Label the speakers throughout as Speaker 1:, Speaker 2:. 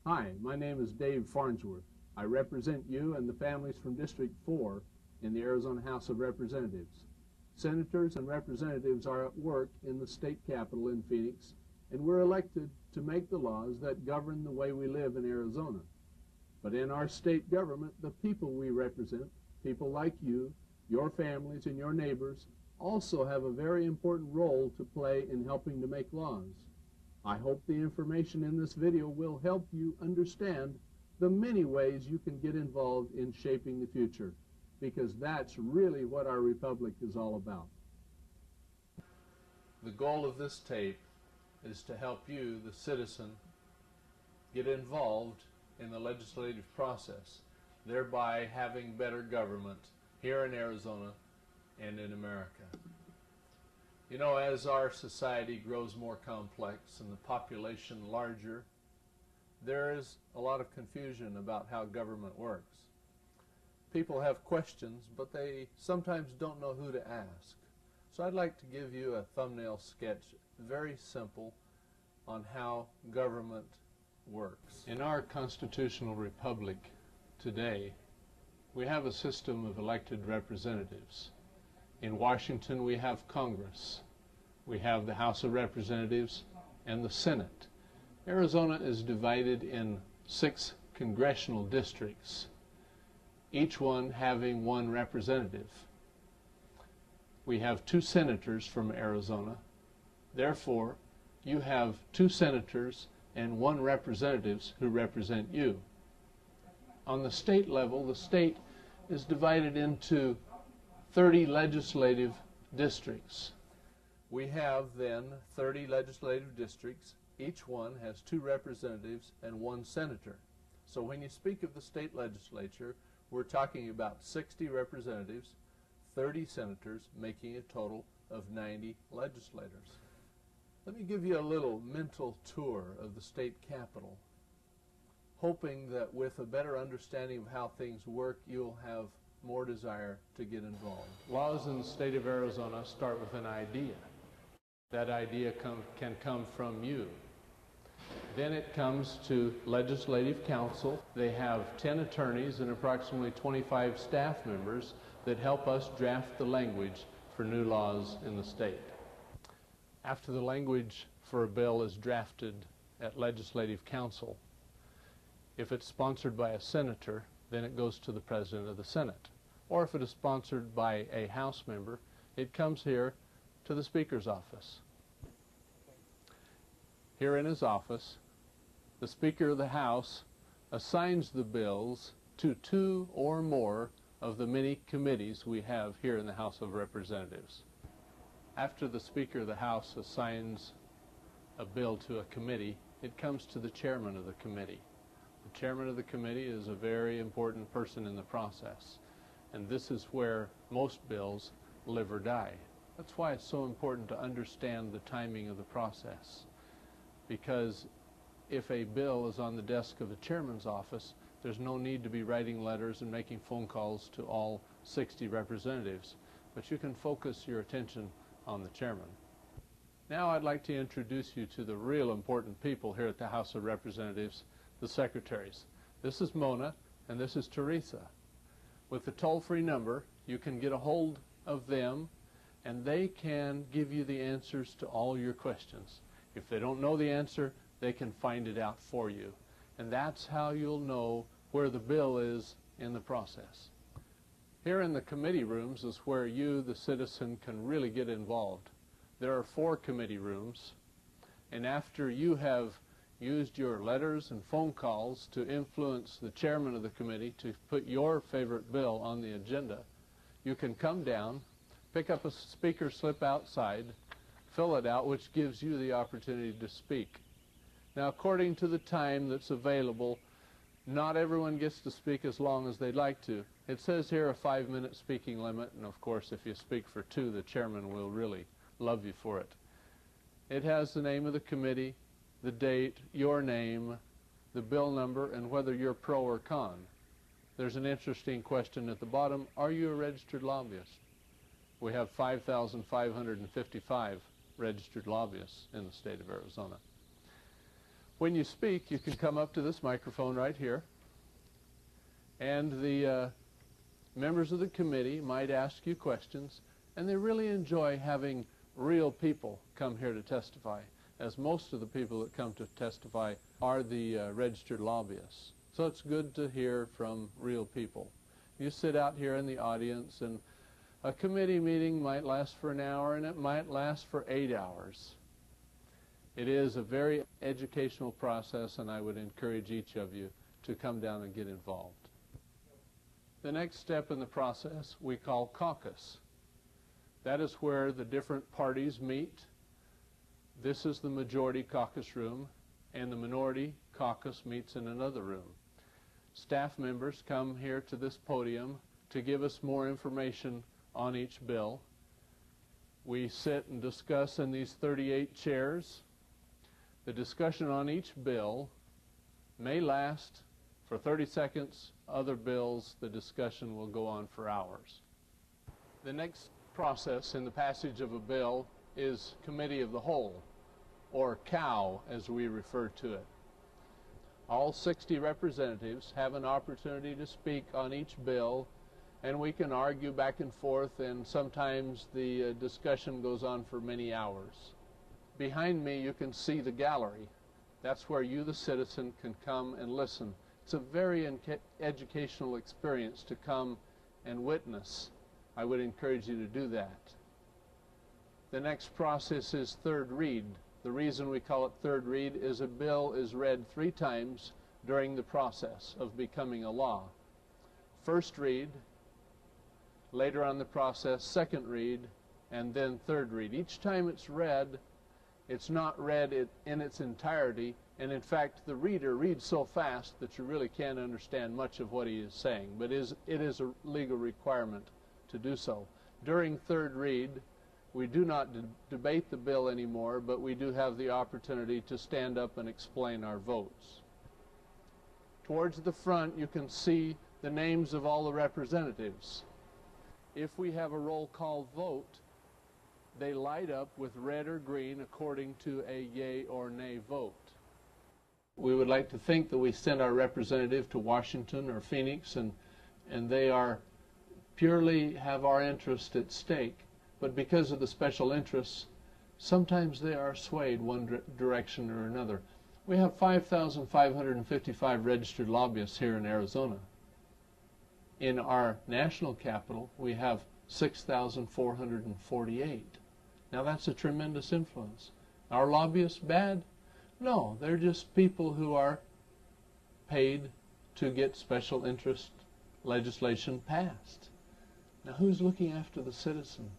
Speaker 1: Hi, my name is Dave Farnsworth. I represent you and the families from District 4 in the Arizona House of Representatives. Senators and representatives are at work in the state capitol in Phoenix, and we're elected to make the laws that govern the way we live in Arizona. But in our state government, the people we represent, people like you, your families, and your neighbors, also have a very important role to play in helping to make laws. I hope the information in this video will help you understand the many ways you can get involved in shaping the future, because that's really what our republic is all about. The goal of this tape is to help you, the citizen, get involved in the legislative process, thereby having better government here in Arizona and in America. You know, as our society grows more complex and the population larger, there is a lot of confusion about how government works. People have questions, but they sometimes don't know who to ask. So I'd like to give you a thumbnail sketch, very simple, on how government works. In our constitutional republic today, we have a system of elected representatives. In Washington, we have Congress. We have the House of Representatives and the Senate. Arizona is divided in 6 congressional districts, each one having 1 representative. We have 2 senators from Arizona. Therefore, you have 2 senators and 1 representatives who represent you. On the state level, the state is divided into 30 legislative districts. We have then 30 legislative districts. Each one has 2 representatives and 1 senator. So when you speak of the state legislature, we're talking about 60 representatives, 30 senators, making a total of 90 legislators. Let me give you a little mental tour of the state capitol, hoping that with a better understanding of how things work, you'll have more desire to get involved. Laws in the state of Arizona start with an idea. That idea can come from you. Then it comes to Legislative Council. They have 10 attorneys and approximately 25 staff members that help us draft the language for new laws in the state. After the language for a bill is drafted at Legislative Council, if it's sponsored by a senator, then it goes to the President of the Senate. Or if it is sponsored by a House member, it comes here to the Speaker's office. Here in his office, the Speaker of the House assigns the bills to 2 or more of the many committees we have here in the House of Representatives. After the Speaker of the House assigns a bill to a committee, it comes to the chairman of the committee. The chairman of the committee is a very important person in the process, and this is where most bills live or die. That's why it's so important to understand the timing of the process, because if a bill is on the desk of the chairman's office, there's no need to be writing letters and making phone calls to all 60 representatives, but you can focus your attention on the chairman. Now I'd like to introduce you to the real important people here at the House of Representatives, the secretaries. This is Mona and this is Teresa. With the toll-free number, you can get a hold of them and they can give you the answers to all your questions. If they don't know the answer, they can find it out for you. And that's how you'll know where the bill is in the process. Here in the committee rooms is where you, the citizen, can really get involved. There are 4 committee rooms, and after you have used your letters and phone calls to influence the chairman of the committee to put your favorite bill on the agenda, you can come down, pick up a speaker slip outside, fill it out, which gives you the opportunity to speak. Now, according to the time that's available, not everyone gets to speak as long as they'd like to. It says here a 5-minute speaking limit, and of course if you speak for 2, the chairman will really love you for it. It has the name of the committee, the date, your name, the bill number, and whether you're pro or con. There's an interesting question at the bottom: are you a registered lobbyist? We have 5,555 registered lobbyists in the state of Arizona. When you speak, you can come up to this microphone right here, and the members of the committee might ask you questions, and they really enjoy having real people come here to testify, as most of the people that come to testify are the registered lobbyists. So it's good to hear from real people. You sit out here in the audience, and a committee meeting might last for an hour, and it might last for 8 hours. It is a very educational process, and I would encourage each of you to come down and get involved. The next step in the process we call caucus. That is where the different parties meet. This is the majority caucus room, and the minority caucus meets in another room. Staff members come here to this podium to give us more information on each bill. We sit and discuss in these 38 chairs. The discussion on each bill may last for 30 seconds. Other bills, the discussion will go on for hours. The next process in the passage of a bill is Committee of the Whole, or COW as we refer to it. All 60 representatives have an opportunity to speak on each bill, and we can argue back and forth, and sometimes the discussion goes on for many hours. Behind me you can see the gallery. That's where you, the citizen, can come and listen. It's a very educational experience to come and witness. I would encourage you to do that. The next process is third read. The reason we call it third read is a bill is read 3 times during the process of becoming a law. First read, later on the process, second read, and then third read. Each time it's read, it's not read in its entirety, and in fact the reader reads so fast that you really can't understand much of what he is saying, but it is a legal requirement to do so. During third read, we do not debate the bill anymore, but we do have the opportunity to stand up and explain our votes. Towards the front you can see the names of all the representatives. If we have a roll call vote, they light up with red or green according to a yay or nay vote. We would like to think that we send our representative to Washington or Phoenix, and they are purely have our interest at stake. But because of the special interests, sometimes they are swayed one direction or another. We have 5,555 registered lobbyists here in Arizona. In our national capital, we have 6,448. Now that's a tremendous influence. Are lobbyists bad? No, they're just people who are paid to get special interest legislation passed. Now who's looking after the citizen?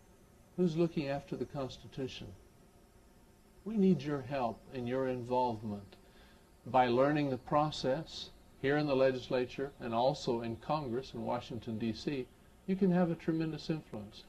Speaker 1: Who's looking after the Constitution? We need your help and your involvement by learning the process here in the legislature and also in Congress in Washington, D.C. You can have a tremendous influence.